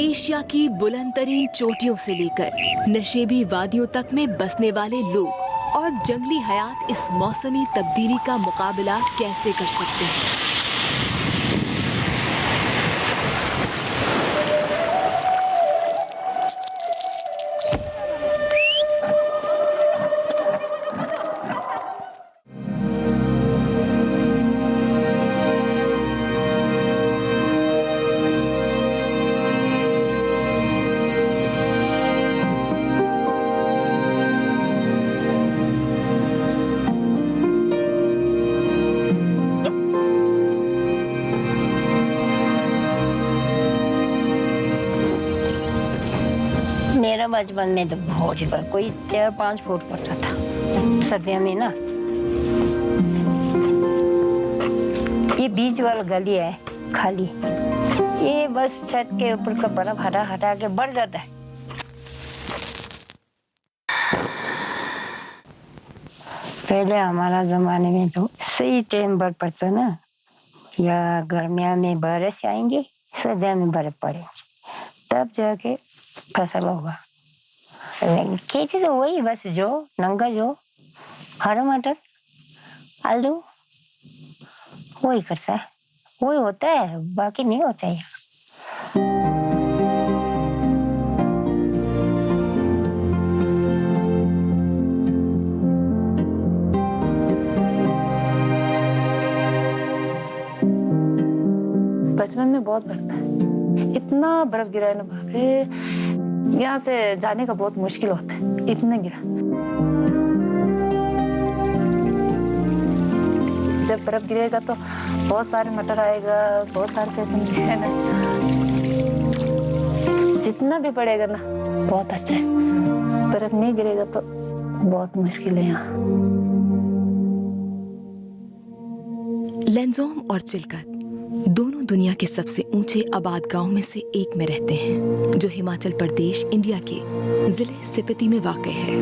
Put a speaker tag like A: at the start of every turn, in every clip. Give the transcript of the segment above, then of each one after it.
A: Asia की बुलंदतरीन चोटियों से लेकर नशेबी वादियों तक में बसने वाले लोग और जंगली हयात इस मौसमी तब्दीली का मुकाबला कैसे कर सकते हैं?
B: मेरा बचपन में तो बहुत ही बड़ा, कोई 4-5 फुट पड़ता था सर्दियों में ना। ये बीच वाला गली है खाली, ये बस छत के ऊपर का बर्फ हटा के बढ़ जाता है। पहले हमारा जमाने में तो सही टाइम बर्फ पड़ता ना, या गर्मियों में बारिश आएंगे, सर्दियों में बर्फ पड़ेंगे, तब जाके फसल होगा। खेती तो वही बस जो नंगा जो हरा मटर आलू वही करता है, वही होता है, बाकी नहीं होता है।
C: बचपन में बहुत बरता है, इतना बर्फ गिरा है ना बाप रे, यहाँ से जाने का बहुत मुश्किल होता है, इतना गिरा। जब बर्फ गिरेगा तो बहुत सारे मटर आएगा, बहुत सारे पैसे मिलेगा ना, जितना भी पड़ेगा ना बहुत अच्छा है। बर्फ नहीं गिरेगा तो बहुत मुश्किल है यहाँ।
A: लैंजोम और चिलकत दोनों दुनिया के सबसे ऊंचे आबाद गांव में से एक में रहते हैं, जो हिमाचल प्रदेश इंडिया के जिले स्पीति में वाक़ है।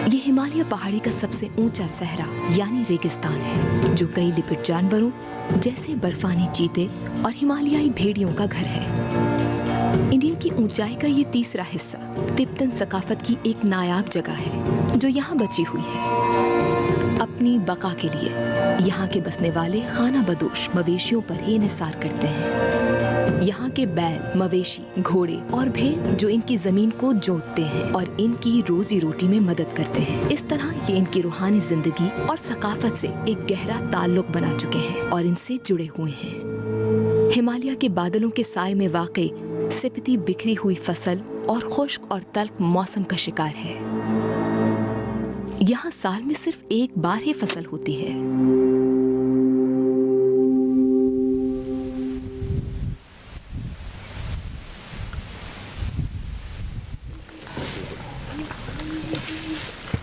A: ये हिमालय पहाड़ी का सबसे ऊंचा सहरा यानी रेगिस्तान है, जो कई लिपिड जानवरों जैसे बर्फानी चीते और हिमालयाई भेड़ियों का घर है। इंडिया की ऊंचाई का ये तीसरा हिस्सा तिब्बतन सकाफत की एक नायाब जगह है, जो यहाँ बची हुई है। अपनी बका के लिए यहाँ के बसने वाले खाना बदोश मवेशियों पर ही निसार करते हैं। यहाँ के बैल, मवेशी, घोड़े और भेड़ जो इनकी जमीन को जोतते हैं और इनकी रोजी रोटी में मदद करते हैं। इस तरह ये इनकी रूहानी जिंदगी और सकाफत से एक गहरा ताल्लुक बना चुके हैं और इनसे जुड़े हुए हैं। हिमालय के बादलों के साए में वाकई स्पीति बिखरी हुई फसल और खुश्क और तल्ख मौसम का शिकार है। यहाँ साल में सिर्फ एक बार ही फसल होती है।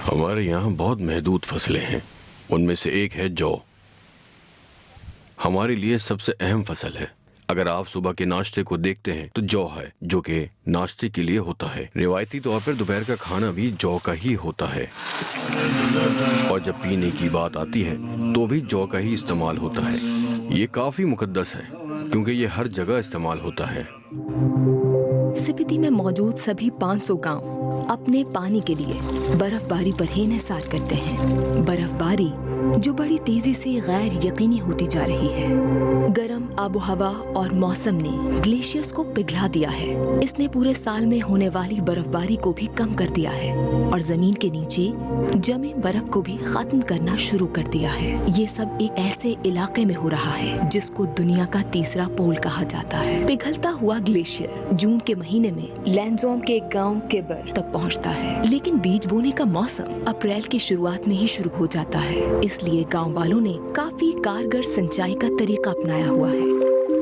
D: हमारे यहाँ बहुत महदूद फसलें हैं, उनमें से एक है जौ। हमारे लिए सबसे अहम फसल है। अगर आप सुबह के नाश्ते को देखते हैं तो जौ है, जो कि नाश्ते के लिए होता है। रिवायती तौर पर दोपहर का खाना भी जौ का ही होता है, और जब पीने की बात आती है तो भी जौ का ही इस्तेमाल होता है। ये काफी मुकद्दस है क्योंकि ये हर जगह इस्तेमाल होता है।
A: स्पीति में मौजूद सभी 500 गांव अपने पानी के लिए बर्फबारी पर ही इंहिसार करते हैं। बर्फबारी जो बड़ी तेजी से गैर यकीनी होती जा रही है। गर्म आबो हवा और मौसम ने ग्लेशियर्स को पिघला दिया है। इसने पूरे साल में होने वाली बर्फबारी को भी कम कर दिया है और जमीन के नीचे जमे बर्फ को भी खत्म करना शुरू कर दिया है। ये सब एक ऐसे इलाके में हो रहा है जिसको दुनिया का तीसरा पोल कहा जाता है। पिघलता हुआ ग्लेशियर जून के महीने में लैंजोम के गाँव केबर तक पहुँचता है, लेकिन बीज बोने का मौसम अप्रैल की शुरुआत में ही शुरू हो जाता है। इसलिए गांव वालों ने काफी कारगर सिंचाई का तरीका अपनाया हुआ है।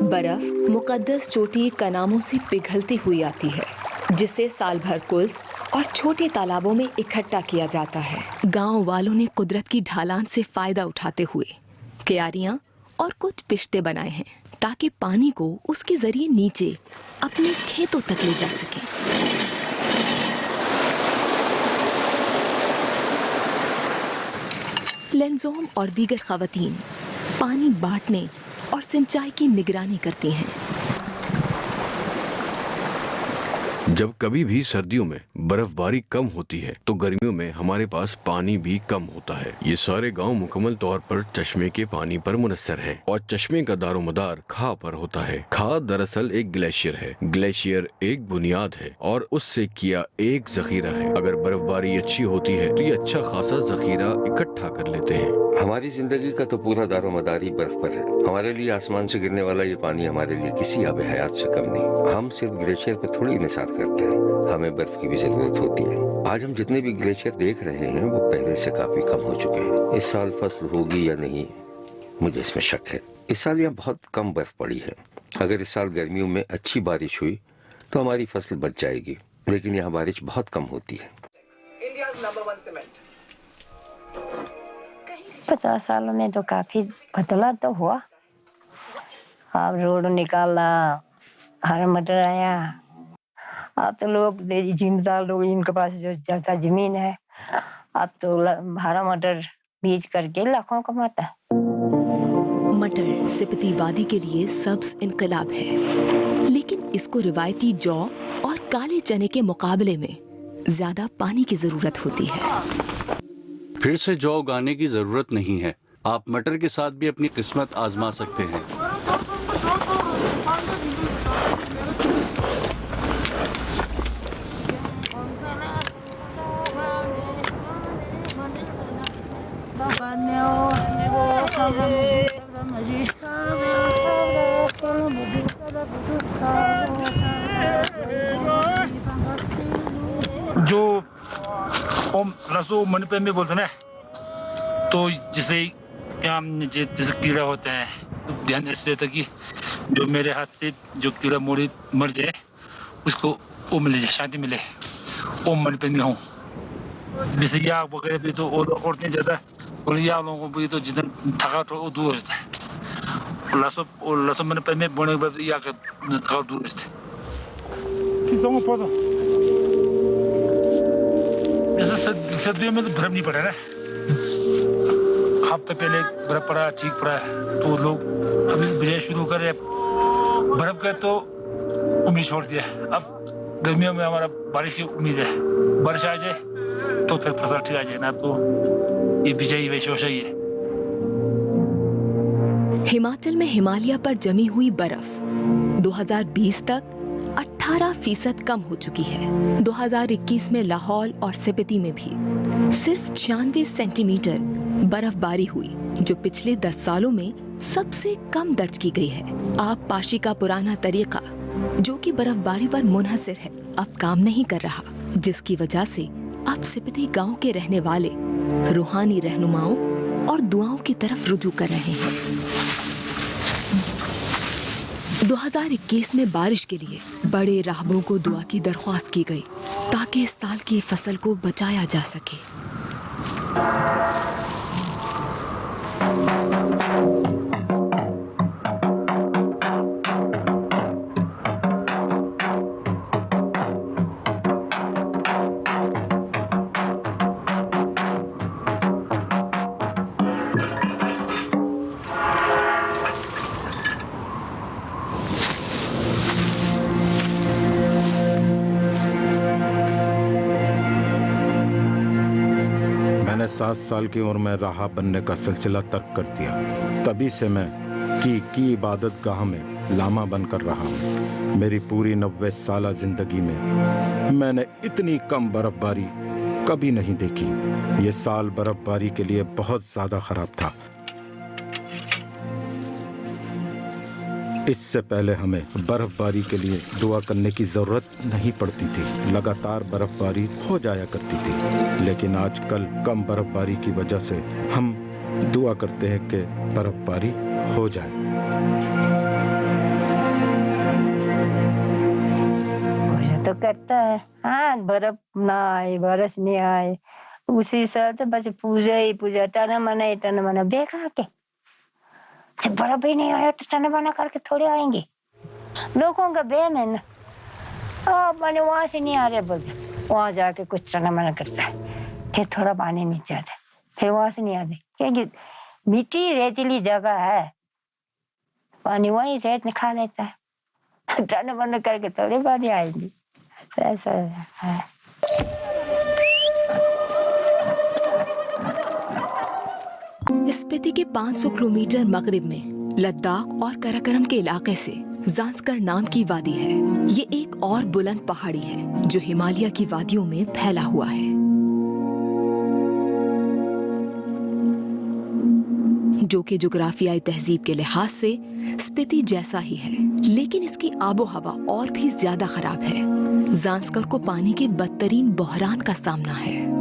A: बर्फ मुकद्दस चोटी कनामों से पिघलती हुई आती है, जिसे साल भर कुल्स और छोटे तालाबों में इकट्ठा किया जाता है। गांव वालों ने कुदरत की ढालान से फायदा उठाते हुए क्यारियां और कुछ पिश्ते बनाए हैं, ताकि पानी को उसके जरिए नीचे अपने खेतों तक ले जा सके। लैंजोम और दीगर खवातीन पानी बांटने और सिंचाई की निगरानी करती हैं।
D: जब कभी भी सर्दियों में बर्फबारी कम होती है तो गर्मियों में हमारे पास पानी भी कम होता है। ये सारे गांव मुकम्मल तौर पर चश्मे के पानी पर मुनस्सर हैं और चश्मे का दारोमदार खा पर होता है। खा दरअसल एक ग्लेशियर है। ग्लेशियर एक बुनियाद है और उससे किया एक जखीरा है। अगर बर्फबारी अच्छी होती है तो ये अच्छा खासा जखीरा इकट्ठा कर लेते हैं।
E: हमारी जिंदगी का तो पूरा दारोमदार ही बर्फ पर है। हमारे लिए आसमान से गिरने वाला ये पानी हमारे लिए किसी आबे हयात से कम नहीं। हम सिर्फ ग्लेशियर पर थोड़ी निसात करते हैं, हमें बर्फ की भी जरूरत होती है। आज हम जितने भी ग्लेशियर देख रहे हैं वो पहले से काफी कम हो चुके हैं। इस साल फसल होगी या नहीं, मुझे इसमें शक है। इस साल यहाँ बहुत कम बर्फ पड़ी है। अगर इस साल गर्मियों में अच्छी बारिश हुई तो हमारी फसल बच जाएगी, लेकिन यहाँ बारिश बहुत कम होती है।
B: 50 सालों में तो काफी बदलाव तो हुआ। अब रोड निकालना, हरा मटर आया। अब तो लोग जिम्मेदार लोग, इनके पास जो ज्यादा जमीन है, अब तो हरा मटर बीज करके लाखों कमाता है।
A: मटर सिपती वादी के लिए सब्ज इनकलाब है, लेकिन इसको रिवायती जौ और काले चने के मुकाबले में ज्यादा पानी की जरूरत होती है।
F: फिर से जौ उगाने की जरूरत नहीं है। आप मटर के साथ भी अपनी किस्मत आजमा सकते हैं।
G: जो ओम रसो मन पे में बोलते ना, तो जैसे जैसे कीड़ा होते हैं तो ध्यान ऐसे देता कि जो मेरे हाथ से जो कीड़ा मोड़ी मर जाए उसको वो मिले जाए, शांति मिले। ओम मन पे में हूँ। जैसे या वगैरह भी तो औरतें ज़्यादा और या लोगों को भी तो जितना थकावट हो वो दूर हो जाता है। लसो मन पे में बोने के बाद या थकावट दूर हो जाता है। जैसे सर्दियों में तो बर्फ नहीं पड़ा ना, हफ्ते पहले बर्फ पड़ा, ठीक पड़ा, तो लोग अभी बजाय शुरू करे बर्फ का तो उम्मीद छोड़ दिया। अब गर्मियों में हमारा बारिश की उम्मीद है, बारिश आ जाए तो फिर फसल ठीक आ जाए, ना तो ये बिजाई वैसे वैसा ही है।
A: हिमाचल में हिमालय पर जमी हुई बर्फ 2020 तक 18% कम हो चुकी है। 2021 में लाहौल और स्पीति में भी सिर्फ 96 सेंटीमीटर बर्फबारी हुई, जो पिछले 10 सालों में सबसे कम दर्ज की गई है। आब पाशी का पुराना तरीका, जो कि बर्फबारी पर मुनहसिर है, अब काम नहीं कर रहा, जिसकी वजह से अब स्पीति गांव के रहने वाले रूहानी रहनुमाओं और दुआओं की तरफ रुजू कर रहे हैं। 2021 में बारिश के लिए बड़े राहबरों को दुआ की दरख्वास्त की गई ताकि इस साल की फसल को बचाया जा सके।
H: मैंने 7 साल की उम्र में राह बनने का सिलसिला तर्क कर दिया। तभी से मैं की इबादत गाह में लामा बनकर रहा हूँ। मेरी पूरी 90 साला जिंदगी में मैंने इतनी कम बर्फबारी कभी नहीं देखी। ये साल बर्फबारी के लिए बहुत ज्यादा खराब था। इससे पहले हमें बर्फबारी के लिए दुआ करने की जरूरत नहीं पड़ती थी, लगातार बर्फबारी हो जाया करती थी। लेकिन आजकल कम बर्फबारी की वजह से हम दुआ करते हैं कि बर्फबारी हो जाए।
B: तो करता है, हाँ, बर्फ ना आए, बारिश नहीं आए, उसी हिसाब से बस पूजा ही पूजा, टना मना देखा के जब बर्फ ही नहीं आया तो टना मना करके थोड़े आएंगे। लोगों का बेम है ना, मैंने वहां से नहीं आ रहे बोलते, वहां जाके कुछ टना मना करता है, फिर थोड़ा पानी नीचे आता है, फिर वहां से नहीं आते, क्योंकि मिट्टी रेतीली जगह है, पानी वही रेत खा लेता है। टना मना करके थोड़े पानी आएंगे। ऐसा है।
A: स्पीति के 500 किलोमीटर मगरिब में लद्दाख और कराकोरम के इलाके से ज़ांस्कर नाम की वादी है। ये एक और बुलंद पहाड़ी है जो हिमालय की वादियों में फैला हुआ है। जो कि जुग्राफियाई तहजीब के लिहाज से स्पीति जैसा ही है, लेकिन इसकी आबो हवा और भी ज्यादा खराब है। ज़ांस्कर को पानी के बदतरीन बहरान का सामना है।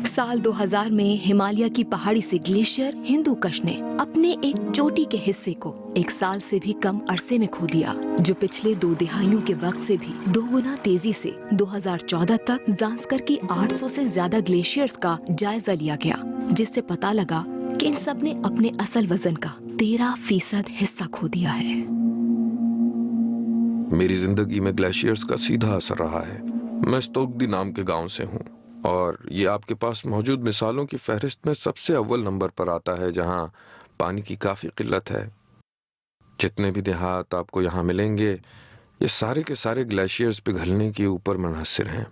A: साल 2000 में हिमालय की पहाड़ी से ग्लेशियर हिंदू कश ने अपने एक चोटी के हिस्से को 1 साल से भी कम अरसे में खो दिया, जो पिछले 2 दिहाइयों के वक्त से भी 2 गुना तेजी से 2014 तक ज़ांस्कर की 800 से ज्यादा ग्लेशियर्स का जायजा लिया गया, जिससे पता लगा कि इन सब ने अपने असल वजन का 13% हिस्सा खो दिया है।
I: मेरी जिंदगी में ग्लेशियर्स का सीधा असर रहा है। मैं स्तोगदी नाम के गांव से हूँ और ये आपके पास मौजूद मिसालों की फहरिस्त में सबसे अव्वल नंबर पर आता है जहाँ पानी की काफ़ी किल्लत है। जितने भी देहात आपको यहाँ मिलेंगे, ये सारे के सारे ग्लेशियर्स पिघलने के ऊपर मुनहसर हैं।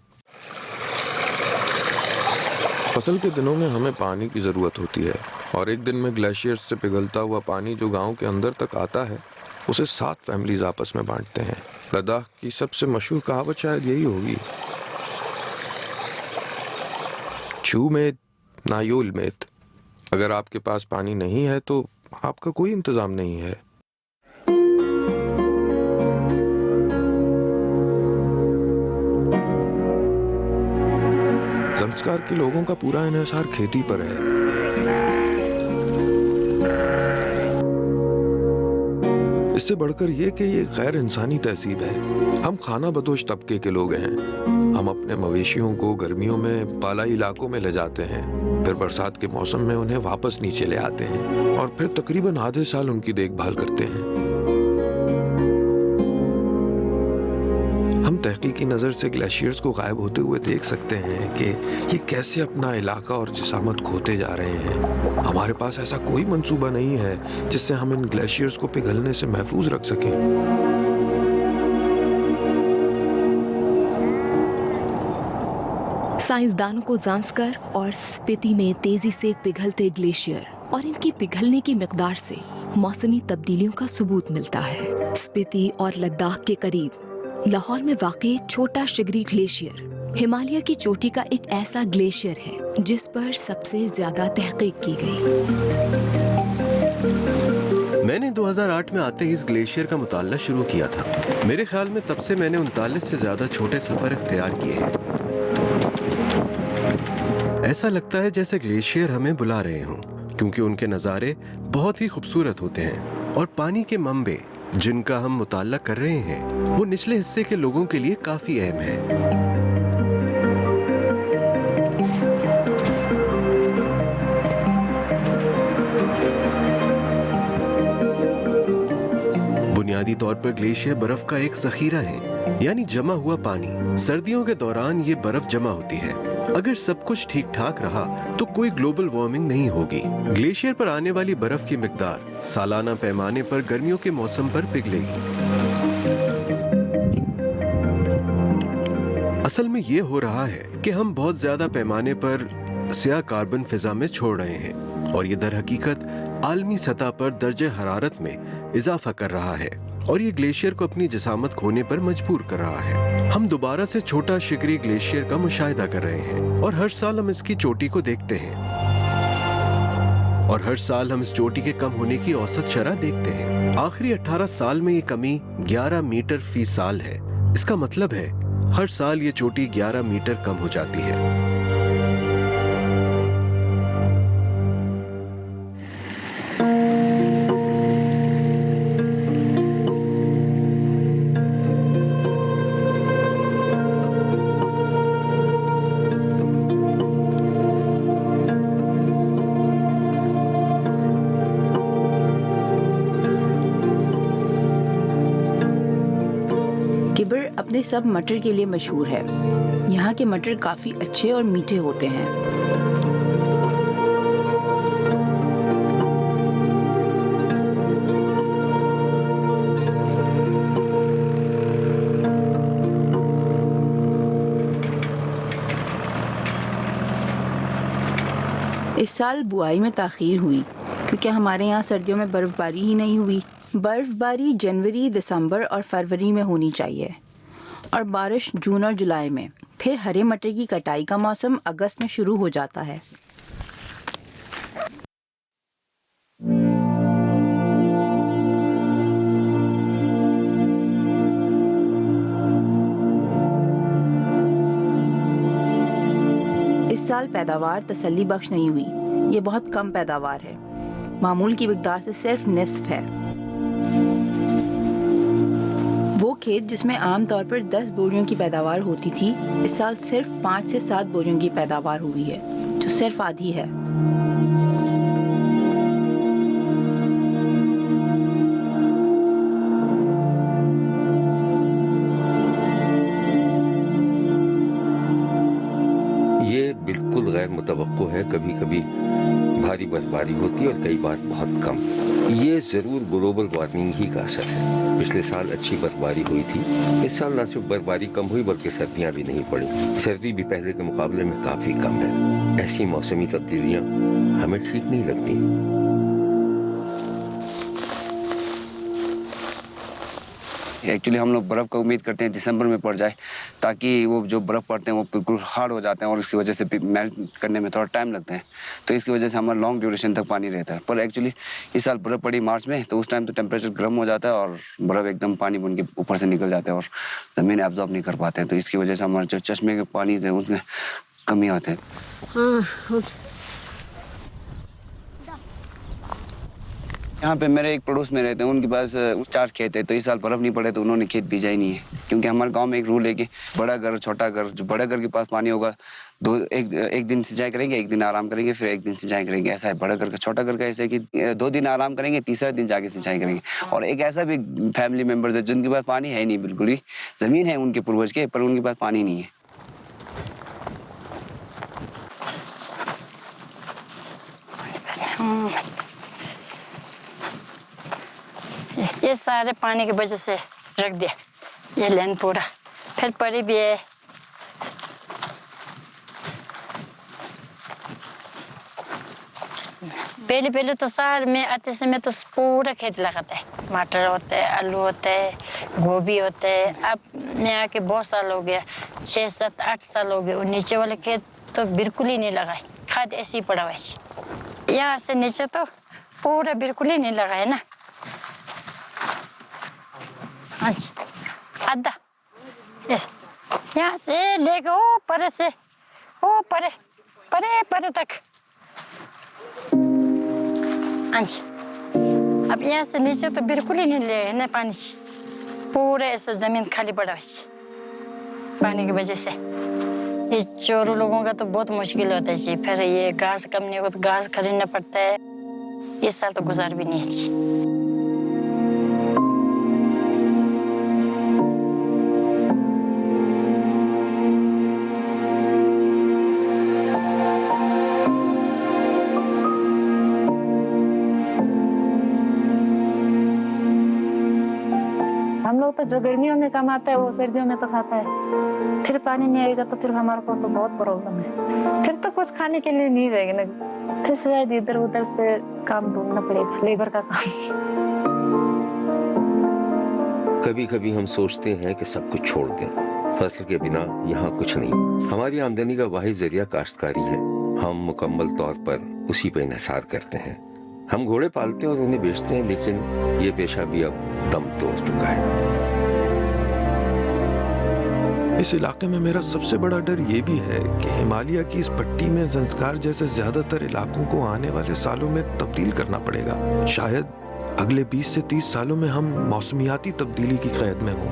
I: फसल के दिनों में हमें पानी की ज़रूरत होती है और एक दिन में ग्लेशियर्स से पिघलता हुआ पानी जो गांव के अंदर तक आता है, उसे 7 फैमिलीज आपस में बांटते हैं। लद्दाख की सबसे मशहूर कहावत शायद यही होगी, छू में नायोल मेत। अगर आपके पास पानी नहीं है तो आपका कोई इंतजाम नहीं है। ज़ांस्कर के लोगों का पूरा इन्हिसार खेती पर है। इससे बढ़कर ये कि ये गैर इंसानी तहजीब है। हम खाना बदोश तबके के लोग हैं। हम अपने मवेशियों को गर्मियों में बालाई इलाकों में ले जाते हैं, फिर बरसात के मौसम में उन्हें वापस नीचे ले आते हैं और फिर तकरीबन आधे साल उनकी देखभाल करते हैं। हम तहकीकी नज़र से ग्लेशियर्स को गायब होते हुए देख सकते हैं कि ये कैसे अपना इलाका और जिसामत खोते जा रहे हैं। हमारे पास ऐसा कोई मंसूबा नहीं है जिससे हम इन ग्लेशियर्स को पिघलने से महफूज रख सकें।
A: साइंसदानों को ज़ांस्कर और स्पीति में तेजी से पिघलते ग्लेशियर और इनकी पिघलने की मिकदार से मौसमी तब्दीलियों का सबूत मिलता है। स्पीति और लद्दाख के करीब लाहौर में वाक़ई छोटा शिगरी ग्लेशियर हिमालय की चोटी का एक ऐसा ग्लेशियर है जिस पर सबसे ज्यादा तहकीक की गई।
J: मैंने 2008 में आते ही इस ग्लेशियर का मुताला शुरू किया था। मेरे ख्याल में तब से मैंने 39 से ज्यादा छोटे सफर इख्तियार किए हैं। ऐसा लगता है जैसे ग्लेशियर हमें बुला रहे हों, क्योंकि उनके नज़ारे बहुत ही खूबसूरत होते हैं और पानी के मंबे जिनका हम मुताला कर रहे हैं वो निचले हिस्से के लोगों के लिए काफी अहम है। बुनियादी तौर पर ग्लेशियर बर्फ का एक जखीरा है, यानी जमा हुआ पानी। सर्दियों के दौरान ये बर्फ जमा होती है। अगर सब कुछ ठीक ठाक रहा तो कोई ग्लोबल वार्मिंग नहीं होगी। ग्लेशियर पर आने वाली बर्फ की मिकदार सालाना पैमाने पर गर्मियों के मौसम पर पिघलेगी। असल में ये हो रहा है कि हम बहुत ज्यादा पैमाने पर स्याह कार्बन फिजा में छोड़ रहे हैं और ये दर हकीकत आलमी सतह पर दर्जे हरारत में इजाफा कर रहा है और ये ग्लेशियर को अपनी जिसामत खोने पर मजबूर कर रहा है। हम दोबारा से छोटा शिगरी ग्लेशियर का मुशाहिदा कर रहे हैं और हर साल हम इसकी चोटी को देखते हैं और हर साल हम इस चोटी के कम होने की औसत शरह देखते हैं। आखिरी 18 साल में ये कमी 11 मीटर फी साल है। इसका मतलब है हर साल ये चोटी 11 मीटर कम हो जाती है।
K: किबर अपने सब मटर के लिए मशहूर है। यहाँ के मटर काफी अच्छे और मीठे होते हैं। इस साल बुआई में ताख़ीर हुई क्योंकि हमारे यहाँ सर्दियों में बर्फ़बारी ही नहीं हुई। बर्फ़बारी जनवरी, दिसंबर और फरवरी में होनी चाहिए और बारिश जून और जुलाई में। फिर हरे मटर की कटाई का मौसम अगस्त में शुरू हो जाता है। इस साल पैदावार तसल्ली बख्श नहीं हुई। ये बहुत कम पैदावार है, मामूल की मिक़दार से सिर्फ निस्फ है। वो खेत जिसमें आम तौर पर 10 बोरियों की पैदावार होती थी, इस साल सिर्फ 5 से 7 बोरियों की पैदावार हुई है, जो सिर्फ आधी है।
E: बिल्कुल गैर मुतवक्को है। कभी कभी भारी बर्फबारी होती है और कई बार बहुत कम। ये ज़रूर ग्लोबल वार्मिंग ही का असर है। पिछले साल अच्छी बर्फबारी हुई थी, इस साल न सिर्फ बर्फबारी कम हुई बल्कि सर्दियाँ भी नहीं पड़ी। सर्दी भी पहले के मुकाबले में काफ़ी कम है। ऐसी मौसमी तब्दीलियाँ हमें ठीक नहीं लगती।
L: एक्चुअली हम लोग बर्फ़ का उम्मीद करते हैं दिसंबर में पड़ जाए, ताकि वो जो बर्फ़ पड़ते हैं वो बिल्कुल हार्ड हो जाते हैं और उसकी वजह से मेल्ट करने में थोड़ा टाइम लगता है। तो इसकी वजह से हमारा लॉन्ग ड्यूरेशन तक पानी रहता है। पर एक्चुअली इस साल बर्फ़ पड़ी मार्च में, तो उस टाइम तो टेम्परेचर गर्म हो जाता है और बर्फ़ एकदम पानी बन के ऊपर से निकल जाता है और ज़मीन एब्जॉर्ब नहीं कर पाते हैं। तो इसकी वजह से हमारे जो चश्मे के पानी थे उसमें कमी आते हैं। यहाँ पे मेरे एक पड़ोस में रहते हैं, उनके पास 4 खेत है। तो इस साल बर्फ़ नहीं पड़े तो उन्होंने खेत बीजा ही नहीं है, क्योंकि हमारे गांव में एक रूल है कि बड़ा घर छोटा घर, जो बड़ा घर के पास पानी होगा एक दिन सिंचाई करेंगे, एक दिन आराम करेंगे, फिर एक दिन सिंचाई करेंगे। ऐसा है बड़ा घर का। छोटा घर का ऐसा है कि 2 दिन आराम करेंगे, तीसरा दिन जाके सिंचाई करेंगे। और एक ऐसा भी फैमिली मेम्बर्स है जिनके पास पानी है नहीं, बिल्कुल ही ज़मीन है उनके पूर्वज के, पर उनके पास पानी नहीं है।
M: ये सारे पानी की वजह से रख दिया ये लैंड पूरा। फिर पड़ी भी है। पहले तो साल में आते समय तो पूरा खेत लगाते हैं। मटर होते हैं, आलू होते हैं, गोभी होते हैं। अब यहाँ के बहुत साल हो गया, 6, 7, 8 साल हो गए। और नीचे वाले खेत तो बिल्कुल ही नहीं लगाए, खाद ऐसे ही पड़ा वैसे। यहाँ से नीचे तो पूरा बिल्कुल ही नहीं लगाए ना। आधा यहाँ से लेके ओ परे से ओ परे परे परे तक। अब यहाँ से नीचे तो बिल्कुल ही नहीं ले ना पानी, पूरे ऐसे जमीन खाली पड़ा है पानी की वजह से। ये चोरों लोगों का तो बहुत मुश्किल होता है जी। फिर ये घास कम नहीं होगा तो घास खरीदना पड़ता है। इस साल तो गुजार भी नहीं है जी।
C: तो जो गर्मियों में कमाता है वो सर्दियों में तो खाता है। फिर पानी नहीं आएगा तो फिर हमारे को तो बहुत प्रॉब्लम है। फिर तो कुछ खाने के लिए नहीं रहेगा ना, फिर शायद इधर उधर से काम ढूंढना पड़ेगा, लेबर का काम।
E: कभी कभी हम सोचते हैं कि सब कुछ छोड़ दें, फसल के बिना यहाँ कुछ नहीं। हमारी आमदनी का वाहिद जरिया काश्तकारी है। हम मुकम्मल तौर पर उसी पर इन्हिसार करते हैं। हम घोड़े पालते हैं और उन्हें बेचते हैं, लेकिन ये पेशा भी अब दम तोड़ चुका है।
I: इस इलाके में मेरा सबसे बड़ा डर ये भी है कि हिमालय की इस पट्टी में ज़ंस्कार जैसे ज्यादातर इलाकों को आने वाले सालों में तब्दील करना पड़ेगा। शायद अगले 20 से 30 सालों में हम मौसमियाती तब्दीली की कैद में हों।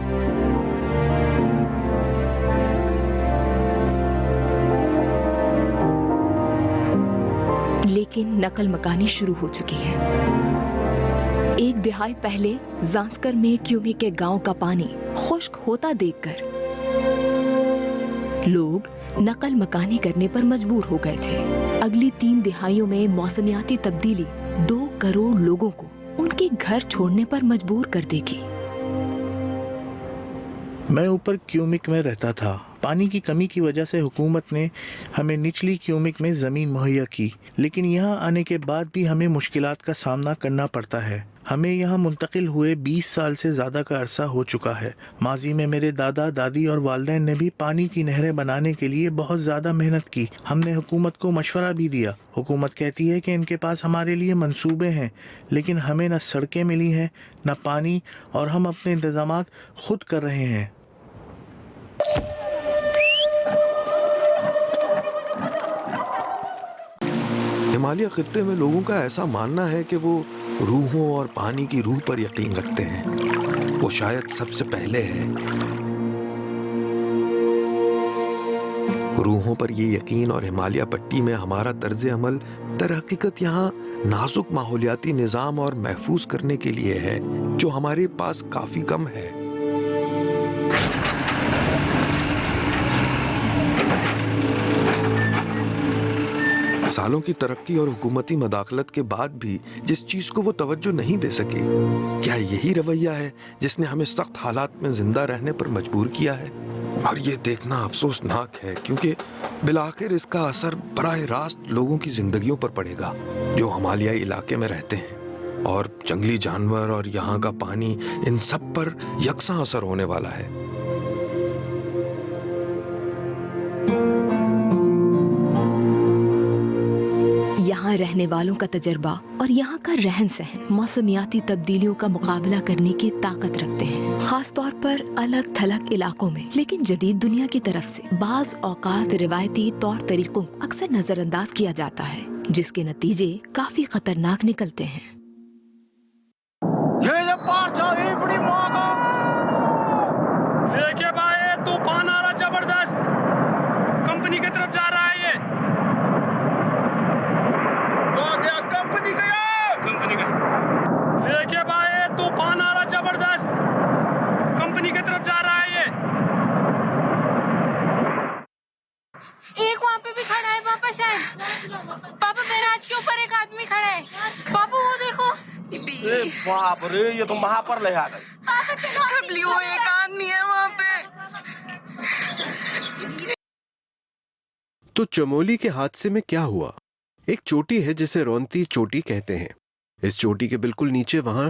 A: लेकिन नकल मकानी शुरू हो चुकी है। 1 दिहाई पहले ज़ांस्कर में क्यूमी के गांव का पानी खुश्क होता देखकर लोग नकल मकानी करने पर मजबूर हो गए थे। अगली 3 दिहाइयों में मौसमियाती तब्दीली 2 करोड़ लोगों को उनके घर छोड़ने पर मजबूर कर देगी।
N: मैं ऊपर क्यूमिक में रहता था। पानी की कमी की वजह से हुकूमत ने हमें निचली क्यूमिक में ज़मीन मुहैया की, लेकिन यहाँ आने के बाद भी हमें मुश्किलात का सामना करना पड़ता है। हमें यहाँ मुंतकिल हुए 20 साल से ज़्यादा का अरसा हो चुका है। माजी में मेरे दादा दादी और वालिदैन ने भी पानी की नहरें बनाने के लिए बहुत ज़्यादा मेहनत की। हमने हुकूमत को मशवरा भी दिया। हुकूमत कहती है कि इनके पास हमारे लिए मंसूबे हैं, लेकिन हमें न सड़कें मिली हैं न पानी, और हम अपने इंतज़ामात खुद कर रहे हैं।
I: हिमालय खित्ते में लोगों का ऐसा मानना है कि वो रूहों और पानी की रूह पर यकीन रखते हैं। वो शायद सबसे पहले है। रूहों पर ये यकीन और हिमालय पट्टी में हमारा तर्ज अमल दर हकीकत यहाँ नाजुक माहौलियाती निज़ाम और महफूज करने के लिए है, जो हमारे पास काफ़ी कम है। सालों की तरक्की और हुकूमती मदाखलत के बाद भी जिस चीज को वो तवज्जो नहीं दे सके, क्या यही रवैया है जिसने हमें सख्त हालात में जिंदा रहने पर मजबूर किया है? और ये देखना अफसोसनाक है, क्योंकि बिलाखिर इसका असर बराह रास्त लोगों की जिंदगियों पर पड़ेगा जो हिमालयी इलाके में रहते हैं, और जंगली जानवर और यहाँ का पानी, इन सब पर यकसा असर होने वाला है।
A: यहाँ रहने वालों का तजर्बा और यहाँ का रहन सहन मौसमियाती तब्दीलियों का मुकाबला करने की ताकत रखते हैं, खास तौर पर अलग थलग इलाकों में। लेकिन जदीद दुनिया की तरफ से बाज औकात रिवायती तौर तरीकों को अक्सर नजरअंदाज किया जाता है, जिसके नतीजे काफी खतरनाक निकलते हैं।
G: देखिए भाई, तूफान आ रहा जबरदस्त, कंपनी की तरफ जा रहा है। ये कंपनी का देखिए भाई, तूफान आ रहा जबरदस्त, कंपनी की तरफ जा रहा है। ये
O: एक वहाँ पे भी खड़ा है पापा, शायद पापा बैराज के ऊपर एक आदमी खड़ा है पापा, वो देखो।
P: बाप रे, ये तो वहाँ पर ले आ गई।
O: वो एक आदमी है वहाँ पे।
J: तो चमोली के हादसे में क्या हुआ? एक चोटी है जिसे रोंती चोटी कहते हैं। इस चोटी के बिल्कुल नीचे वहां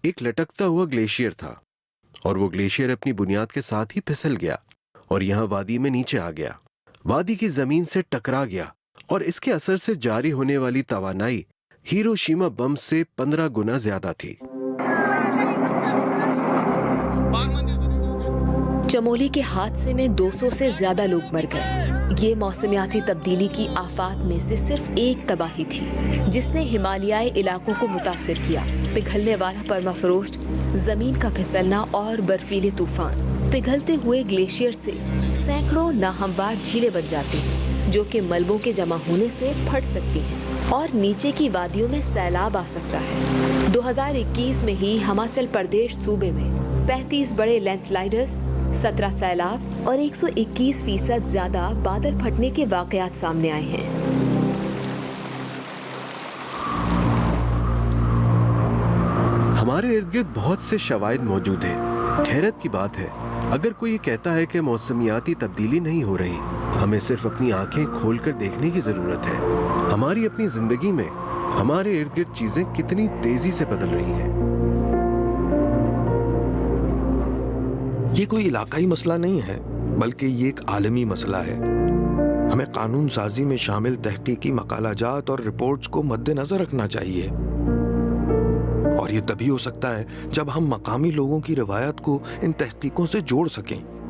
J: एक लटकता हुआ ग्लेशियर था, और वो ग्लेशियर अपनी बुनियाद के साथ ही फिसल गया और यहां वादी में नीचे आ गया। वादी की जमीन से टकरा गया, और इसके असर से जारी होने वाली तवानाई हिरोशिमा बम से 15 गुना ज्यादा थी।
A: चमोली के हादसे में 200 से ज्यादा लोग मर गए। ये मौसमियाती तब्दीली की आफात में से सिर्फ एक तबाही थी जिसने हिमालयाई इलाकों को मुतासिर किया। पिघलने वाला परमाफ्रोस्ट, जमीन का फिसलना और बर्फीले तूफान। पिघलते हुए ग्लेशियर से सैकड़ों नाहमवार झीलें बन जाती हैं, जो कि मलबों के जमा होने से फट सकती हैं और नीचे की वादियों में सैलाब आ सकता है। 2021 में ही हिमाचल प्रदेश सूबे में 35 बड़े लैंडस्लाइडर्स, 17 सैलाब और 121% ज्यादा बादल फटने के वाकयात सामने आए हैं।
J: हमारे इर्द गिर्द बहुत से शवाहिद मौजूद हैं। हैरत की बात है, अगर कोई ये कहता है कि मौसमियाती तब्दीली नहीं हो रही, हमें सिर्फ अपनी आंखें खोलकर देखने की जरूरत है। हमारी अपनी जिंदगी में हमारे इर्द गिर्द चीजें कितनी तेजी से बदल रही हैं।
I: ये कोई इलाकाई मसला नहीं है, बल्कि ये एक आलमी मसला है। हमें कानून साजी में शामिल तहकीकी मकालाजात और रिपोर्ट्स को मद्देनजर रखना चाहिए, और ये तभी हो सकता है जब हम मकामी लोगों की रवायत को इन तहकीकों से जोड़ सकें।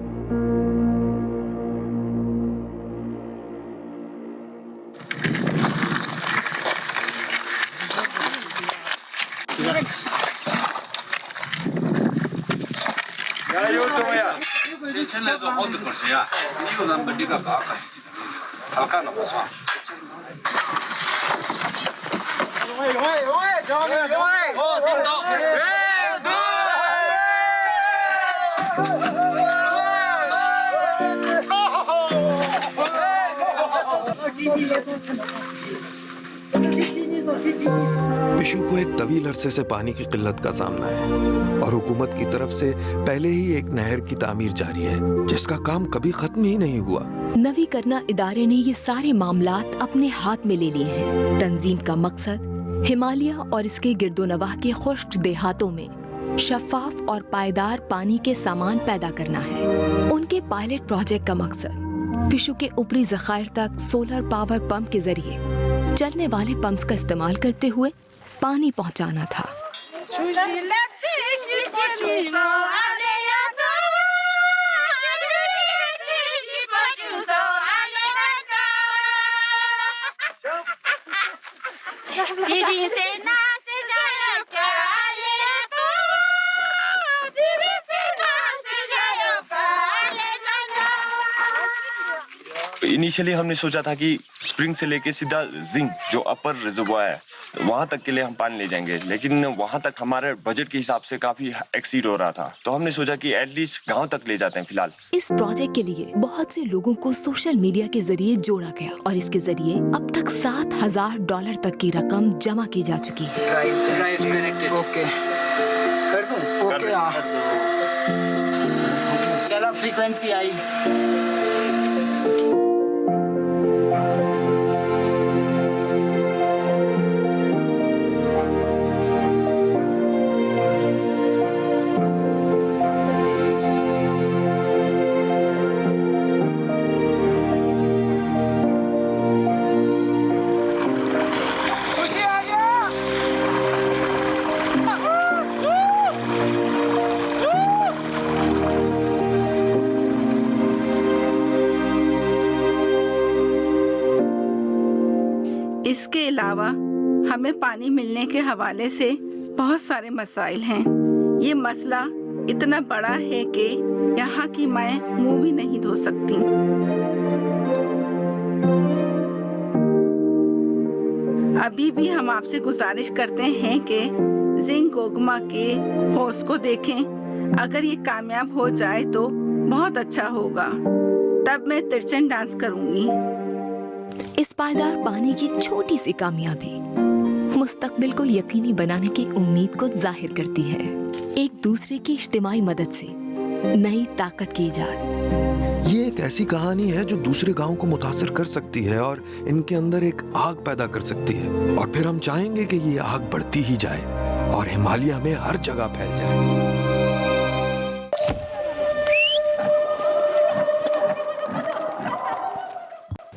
I: पिशु को एक तवील अरसे से पानी की किल्लत का सामना है और हुकूमत की तरफ से पहले ही एक नहर की तामीर जारी है जिसका काम कभी खत्म ही नहीं हुआ।
A: नवीकरणा इदारे ने ये सारे मामलात अपने हाथ में ले लिए हैं। तंजीम का मकसद हिमालय और इसके गिरदोनवाह के खुश्क देहातों में शफाफ और पायदार पानी के सामान पैदा करना है। उनके पायलट प्रोजेक्ट का मकसद पिशु के ऊपरी ज़खायर तक सोलर पावर पंप के जरिए चलने वाले पंप्स का इस्तेमाल करते हुए पानी पहुंचाना था।
Q: इनिशियली हमने सोचा था कि स्प्रिंग से लेके सीधा जिंक जो अपर रिजर्वॉयर है वहां तक के लिए हम पानी ले जाएंगे, लेकिन वहां तक हमारे बजट के हिसाब से काफी एक्सीड हो रहा था, तो हमने सोचा कि एटलीस्ट गांव तक ले जाते हैं फिलहाल।
A: इस प्रोजेक्ट के लिए बहुत से लोगों को सोशल मीडिया के जरिए जोड़ा गया और इसके जरिए अब तक $7,000 तक की रकम जमा की जा चुकी है।
R: ओके कर दूं? ओके चला फ्रीक्वेंसी आई।
K: इसके अलावा हमें पानी मिलने के हवाले से बहुत सारे मसाइल हैं। ये मसला इतना बड़ा है कि यहाँ की माएँ मुंह भी नहीं धो सकती। अभी भी हम आपसे गुजारिश करते हैं कि जिंक गोगमा के होस को देखें। अगर ये कामयाब हो जाए तो बहुत अच्छा होगा, तब मैं तिरचन डांस करूंगी।
A: इस पायदार पानी की छोटी सी कामयाबी मुस्तकबिल को यकीनी बनाने की उम्मीद को जाहिर करती है। एक दूसरे की इज्तिमाई मदद से नई ताकत की इजाद।
I: ये एक ऐसी कहानी है जो दूसरे गांव को मुतासर कर सकती है और इनके अंदर एक आग पैदा कर सकती है, और फिर हम चाहेंगे कि ये आग बढ़ती ही जाए और हिमालय में हर जगह फैल जाए।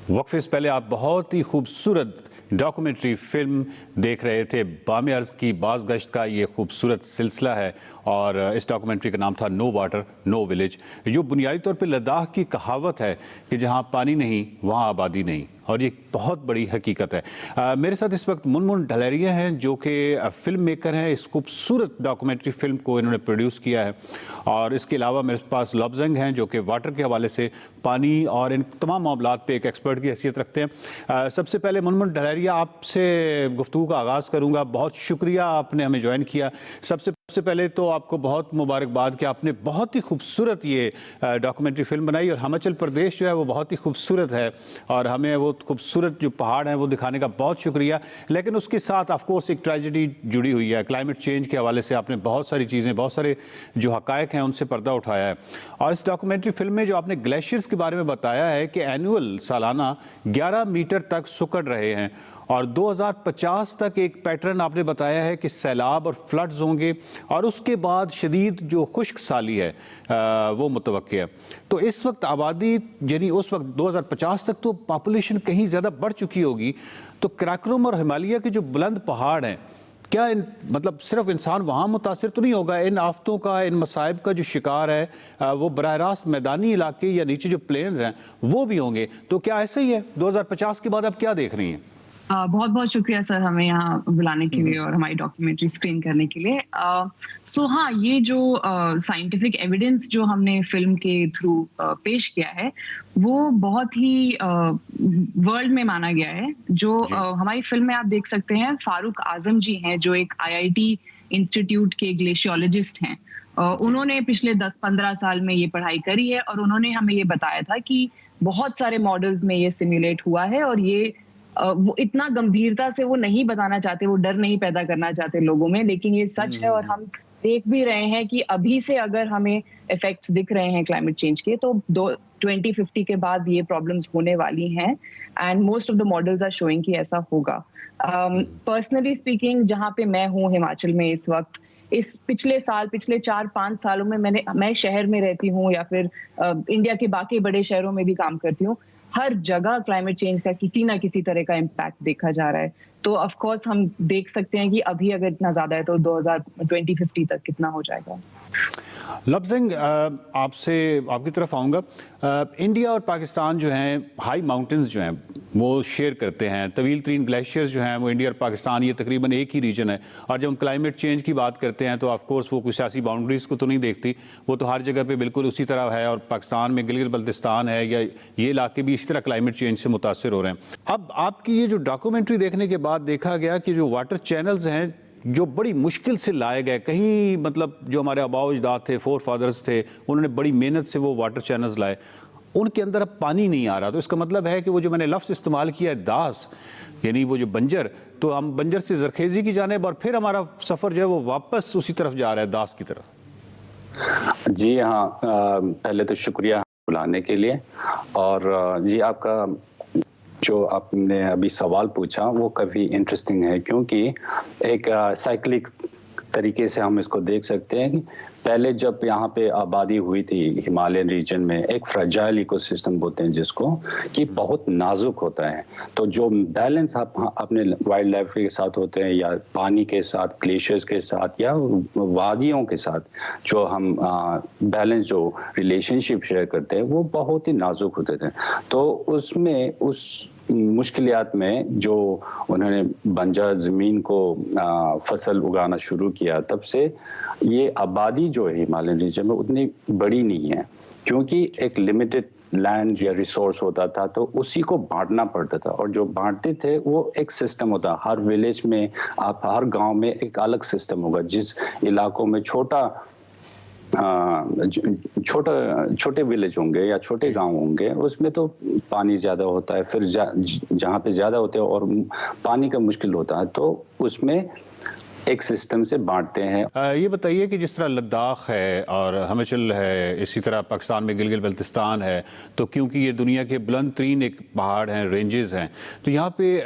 S: वक्फे से पहले आप बहुत ही खूबसूरत डॉक्यूमेंट्री फिल्म देख रहे थे। बामे अर्ज़ की बाज़गश्त का ये खूबसूरत सिलसिला है और इस डॉक्यूमेंट्री का नाम था नो वाटर नो विलेज, जो बुनियादी तौर पे लद्दाख की कहावत है कि जहाँ पानी नहीं वहाँ आबादी नहीं, और ये बहुत बड़ी हकीकत है। मेरे साथ इस वक्त मुनमुन ढलेरिया हैं जो कि फ़िल्म मेकर हैं। इस खूबसूरत डॉक्यूमेंट्री फ़िल्म को इन्होंने प्रोड्यूस किया है, और इसके अलावा मेरे पास लॉब्जंग हैं जो कि वाटर के हवाले से, पानी और इन तमाम मामलात पे एक एक्सपर्ट की हैसियत रखते हैं। सबसे पहले मुनमुन ढलेरिया, आपसे गुफ्तगू का आगाज़ करूँगा। बहुत शुक्रिया आपने हमें ज्वाइन किया। सबसे पहले तो आपको बहुत मुबारकबाद कि आपने बहुत ही खूबसूरत ये डॉक्यूमेंट्री फिल्म बनाई, और हिमाचल प्रदेश जो है वो बहुत ही खूबसूरत है और हमें वो खूबसूरत जो पहाड़ हैं वो दिखाने का बहुत शुक्रिया। लेकिन उसके साथ ऑफ कोर्स एक ट्रेजेडी जुड़ी हुई है। क्लाइमेट चेंज के हवाले से आपने बहुत सारी चीज़ें, बहुत सारे जो हकायक हैं उनसे पर्दा उठाया है, और इस डॉक्यूमेंट्री फिल्म में जो आपने ग्लेशियर्स के बारे में बताया है कि एनुअल सालाना 11 मीटर तक सुकड़ रहे हैं, और 2050 तक एक पैटर्न आपने बताया है कि सैलाब और फ्लड्स होंगे, और उसके बाद शदीद जो खुश्क साली है वो मुतवक्की है। तो इस वक्त आबादी यानी उस वक्त 2050 तक तो पॉपुलेशन कहीं ज़्यादा बढ़ चुकी होगी। तो कराकोरम और हिमालय के जो बुलंद पहाड़ हैं, क्या मतलब सिर्फ इंसान वहाँ मुतासिर तो नहीं होगा? इन आफतों का, इन मसाइब का जो शिकार है वो बराह रास्त मैदानी इलाके या नीचे जो प्लेन्स हैं वो भी होंगे। तो क्या ऐसा ही है 2050 के बाद आप क्या देख रही हैं?
T: बहुत बहुत शुक्रिया सर हमें यहाँ बुलाने के लिए और हमारी डॉक्यूमेंट्री स्क्रीन करने के लिए। सो हाँ, ये जो साइंटिफिक एविडेंस जो हमने फिल्म के थ्रू पेश किया है वो बहुत ही वर्ल्ड में माना गया है। जो हमारी फिल्म में आप देख सकते हैं, फारूक आजम जी हैं जो एक IIT इंस्टीट्यूट के ग्लेशियोलॉजिस्ट हैं। उन्होंने पिछले 10-15 साल में ये पढ़ाई करी है और उन्होंने हमें ये बताया था कि बहुत सारे मॉडल्स में ये सिमुलेट हुआ है और ये वो इतना गंभीरता से वो नहीं बताना चाहते, वो डर नहीं पैदा करना चाहते लोगों में, लेकिन ये सच है और हम देख भी रहे हैं कि अभी से अगर हमें इफेक्ट्स दिख रहे हैं क्लाइमेट चेंज के, तो 2050 के बाद ये प्रॉब्लम्स होने वाली हैं and most of the models are showing कि ऐसा होगा। पर्सनली स्पीकिंग, जहाँ पे मैं हूँ हिमाचल में इस वक्त, इस पिछले 4-5 सालों में मैं शहर में रहती हूँ या फिर इंडिया के बाकी बड़े शहरों में भी काम करती हूँ, हर जगह क्लाइमेट चेंज का किसी ना किसी तरह का इम्पैक्ट देखा जा रहा है। तो ऑफ कोर्स हम देख सकते हैं कि अभी अगर इतना ज्यादा है तो 2050 तक कितना हो जाएगा।
S: लफ्ज़िंग, आपसे आपकी तरफ आऊँगा। इंडिया और पाकिस्तान जो हैं, हाई माउंटेन्स जो हैं वो शेयर करते हैं, तवील तरीन ग्लेशियर्स जो हैं वो इंडिया और पाकिस्तान, ये तकरीबन एक ही रीजन है। और जब हम क्लाइमेट चेंज की बात करते हैं तो ऑफ कोर्स वो कोई सियासी बाउंड्रीज़ को तो नहीं देखती, वो तो हर जगह पे बिल्कुल उसी तरह है। और पाकिस्तान में गिलगित बल्तिस्तान है या ये इलाके भी इसी तरह क्लाइमेट चेंज से मुतासर हो रहे हैं। अब आपकी ये जो डॉक्यूमेंट्री देखने के बाद देखा गया कि जो वाटर चैनल्स हैं जो बड़ी मुश्किल से लाए गए, कहीं मतलब जो हमारे आबाओ अजदाद थे, फोर फादर्स थे, उन्होंने बड़ी मेहनत से वो वाटर चैनल्स लाए, उनके अंदर अब पानी नहीं आ रहा। तो इसका मतलब है कि वो जो मैंने लफ्ज़ इस्तेमाल किया है दास, यानी वो जो बंजर, तो हम बंजर से जरखेज़ी की जानिब, और फिर हमारा सफ़र जो है वो वापस उसी तरफ जा रहा है, दास की तरफ।
U: जी हाँ, पहले तो शुक्रिया बुलाने के लिए। और जी, आपका जो आपने अभी सवाल पूछा वो काफ़ी इंटरेस्टिंग है, क्योंकि एक साइक्लिक तरीके से हम इसको देख सकते हैं कि पहले जब यहाँ पे आबादी हुई थी हिमालयन रीजन में, एक फ्रेजाइल इकोसिस्टम बोलते हैं जिसको, कि बहुत नाजुक होता है। तो जो बैलेंस आप अपने वाइल्ड लाइफ के साथ होते हैं या पानी के साथ, ग्लेशियर्स के साथ या वादियों के साथ, जो हम बैलेंस जो रिलेशनशिप शेयर करते हैं वो बहुत ही नाजुक होते थे। तो उसमें उस मुश्किलात में जो उन्होंने बंजर ज़मीन को फसल उगाना शुरू किया, तब से ये आबादी जो है हिमालयन रीजन में उतनी बड़ी नहीं है, क्योंकि एक लिमिटेड लैंड या रिसोर्स होता था तो उसी को बांटना पड़ता था। और जो बांटते थे वो एक सिस्टम होता, हर विलेज में, आप हर गांव में एक अलग सिस्टम होगा। जिस इलाकों में छोटे विलेज होंगे या छोटे गांव होंगे, उसमें तो पानी ज़्यादा होता है। फिर जहाँ पे ज़्यादा होते हैं और पानी का मुश्किल होता है तो उसमें एक सिस्टम से बांटते हैं।
S: ये बताइए कि जिस तरह लद्दाख है और हिमाचल है, इसी तरह पाकिस्तान में गिलगित बल्तिस्तान है, तो क्योंकि ये दुनिया के बुलंद तरीन एक पहाड़ हैं, रेंजेस हैं, तो यहाँ पे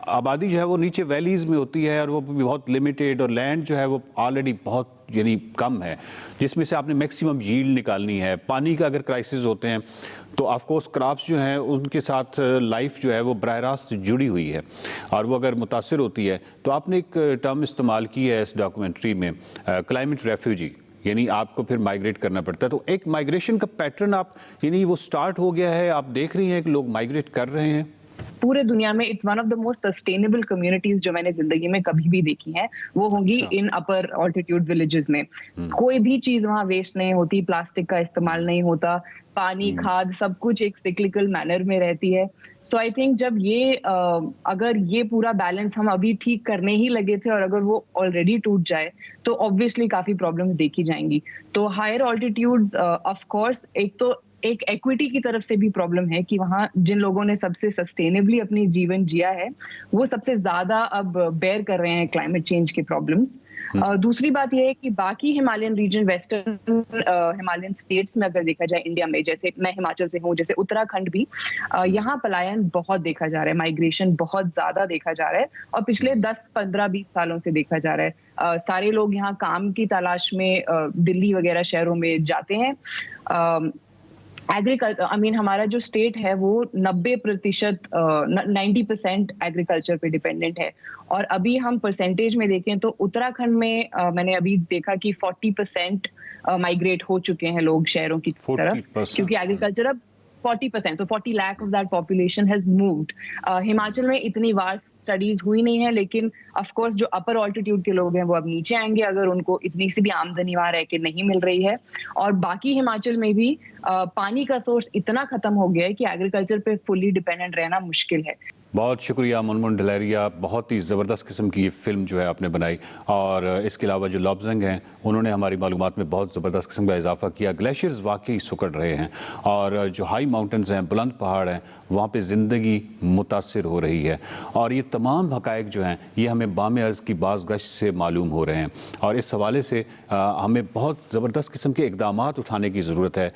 S: आबादी जो है वो नीचे वैलीज़ में होती है और वो भी बहुत लिमिटेड, और लैंड जो है वो ऑलरेडी बहुत यानी कम है, जिसमें से आपने मैक्सिमम यील्ड निकालनी है। पानी का अगर क्राइसिस होते हैं तो ऑफकोर्स क्रॉप्स जो हैं उनके साथ लाइफ जो है वो बराह रास्त जुड़ी हुई है, और वो अगर मुतासर होती है तो आपने एक टर्म इस्तेमाल की है इस डॉक्यूमेंट्री में, क्लाइमेट रेफ्यूजी, यानी आपको फिर माइग्रेट करना पड़ता है। तो एक माइग्रेशन का पैटर्न आप, यानी वो स्टार्ट हो गया है, आप देख रही हैं कि लोग माइग्रेट कर रहे हैं
T: पूरे दुनिया में। It's one of the most sustainable communities जो मैंने जिंदगी में कभी भी देखी हैं, वो होंगी इन अपर ऑल्टीट्यूड विलेजेस में। कोई भी चीज वहाँ वेस्ट नहीं होती, प्लास्टिक का इस्तेमाल नहीं होता, पानी, खाद, सब कुछ एक सिक्लिकल मैनर में रहती है। सो आई थिंक जब ये अगर ये पूरा बैलेंस हम अभी ठीक करने ही लगे थे और अगर वो ऑलरेडी टूट जाए तो ऑब्वियसली काफी प्रॉब्लम्स देखी जाएंगी। तो हायर ऑल्टीट्यूड्स ऑफ कोर्स एक इक्विटी की तरफ से भी प्रॉब्लम है कि वहाँ जिन लोगों ने सबसे सस्टेनेबली अपनी जीवन जिया है वो सबसे ज्यादा अब बेयर कर रहे हैं क्लाइमेट चेंज के प्रॉब्लम्स। दूसरी बात यह है कि बाकी Himalayan region, western Himalayan states में अगर देखा जाए इंडिया में, जैसे मैं हिमाचल से हूँ, जैसे उत्तराखंड भी, यहाँ पलायन बहुत देखा जा रहा है, माइग्रेशन बहुत ज्यादा देखा जा रहा है और पिछले 10, 15, 20 सालों से देखा जा रहा है। सारे लोग यहाँ काम की तलाश में दिल्ली वगैरह शहरों में जाते हैं। एग्रीकल्चर, हमारा जो स्टेट है वो 90% एग्रीकल्चर पे डिपेंडेंट है। और अभी हम परसेंटेज में देखें तो उत्तराखंड में मैंने अभी देखा कि 40% माइग्रेट हो चुके हैं लोग शहरों की तरफ, क्योंकि एग्रीकल्चर अब 40%, so 40 lakh of that population has moved. Himachal में इतनी वास्ट स्टडीज हुई नहीं है, लेकिन ऑफ कोर्स जो अपर ऑल्टीट्यूड के लोग हैं वो अब नीचे आएंगे अगर उनको इतनी सी भी आमदनी वहां रह के नहीं मिल रही है। और बाकी हिमाचल में भी पानी का सोर्स इतना खत्म हो गया है कि एग्रीकल्चर पे फुली डिपेंडेंट रहना मुश्किल है।
S: बहुत शुक्रिया मुनमुन ढलेरिया, बहुत ही ज़बरदस्त किस्म की ये फ़िल्म जो है आपने बनाई। और इसके अलावा जो लॉब्जंग हैं उन्होंने हमारी मालूमात में बहुत ज़बरदस्त किस्म का इजाफा किया। ग्लेशियर्स वाकई सुकड़ रहे हैं और जो हाई माउंटेंस हैं, बुलंद पहाड़ हैं, वहाँ पे ज़िंदगी मुतासिर हो रही है। और ये तमाम हक़ाइक़ जो हैं ये हमें बाम अर्ज़ की बाज़ गश्त से मालूम हो रहे हैं और इस हवाले से हमें बहुत ज़बरदस्त किस्म के इक़दामात उठाने की ज़रूरत है,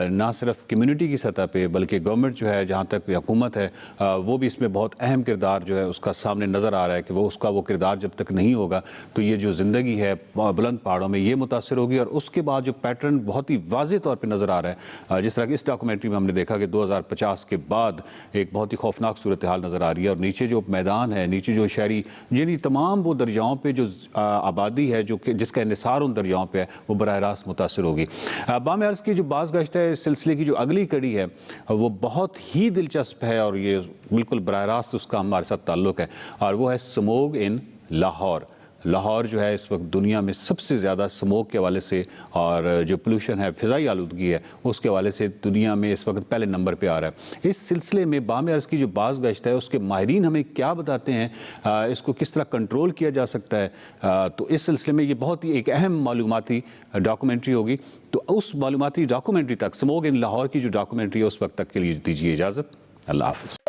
S: ना सिर्फ कम्यूनिटी की सतह पे बल्कि गवर्नमेंट जो है, जहाँ तक हुकूमत है, वो भी इसमें बहुत अहम किरदार जो है उसका सामने नज़र आ रहा है कि वो किरदार जब तक नहीं होगा तो ये जो ज़िंदगी है बुलंद पहाड़ों में ये मुतासिर होगी। और उसके बाद जो पैटर्न बहुत ही वाज़ेह तौर पर नज़र आ रहा है, जिस तरह की इस डॉक्यूमेंट्री में हमने देखा कि 2050 के बाद एक बहुत ही खौफनाक सूरत हाल नज़र आ रही है और नीचे जो मैदान है, नीचे जो शहरी यानी तमाम वो दरियाओं पे जो आबादी है जो कि जिसका इंहिसार उन दरियाओं पे है वो बराह रास्त मुतासिर होगी। बाम अर्ज़ की जो बाज़ गश्त है, इस सिलसिले की जो अगली कड़ी है वो बहुत ही दिलचस्प है और ये बिल्कुल बराह रास्त उसका हमारे साथ ताल्लुक़ है और वो है स्मोग इन लाहौर। लाहौर जो है इस वक्त दुनिया में सबसे ज़्यादा स्मोक के हवाले से और जो पोल्यूशन है, फ़िज़ाई आलूदगी है, उसके हवाले से दुनिया में इस वक्त पहले नंबर पे आ रहा है। इस सिलसिले में बाम अर्ज़ की जो बाज़ गश्त है उसके माहिरीन हमें क्या बताते हैं, इसको किस तरह कंट्रोल किया जा सकता है, तो इस सिलसिले में ये बहुत ही एक अहम मालूमाती डॉक्यूमेंट्री होगी। तो उस मालूमाती डॉक्यूमेंट्री तक, स्मोक इन लाहौर की जो डॉक्यूमेंट्री है उस वक्त तक के लिए दीजिए इजाज़त। अल्लाह हाफ़िज़।